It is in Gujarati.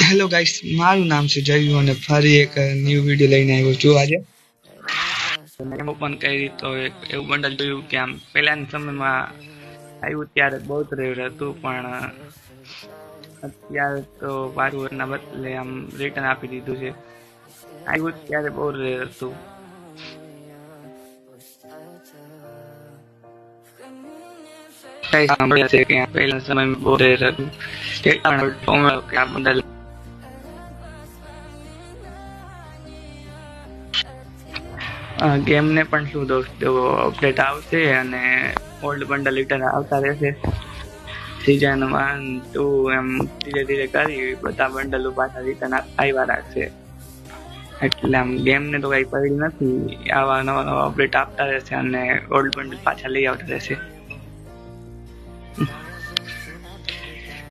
હેલો ગાઈસ, મારું નામ છે જયુ અને ફરી એક ન્યૂ વિડીયો લઈને આવ્યો છું આજે. મેં ઓપન કરી તો એક એવું બંડલ જોયું કે આમ પહેલાના સમયમાં આવ્યું ત્યારે બહુ જ રેર હતું, પણ અત્યારે તો પાછું એના બદલે આમ રિટર્ન આપી દીધું છે. આવ્યું ત્યારે બહુ રેર હતું. કઈ સાંભળ્યા છે કે પહેલા સમયમાં બહુ રેર હતું કે આ બંડલ ગેમને પણ શું દોસ્તો અપડેટ આવશે અને ઓલ્ડ બંડલ રિટર્ન આવતા રહેશે. સિઝન 1, 2 એમ ધીરે ધીરે કરી બધા બંડલો પાછા રિટર્ન આવ્યા રાખશે. એટલે આમ ગેમને તો કઈ પડી નથી, આવા નવા નવા અપડેટ આપતા રહેશે અને ઓલ્ડ બંડલ પાછા લઈ આવતા રહેશે.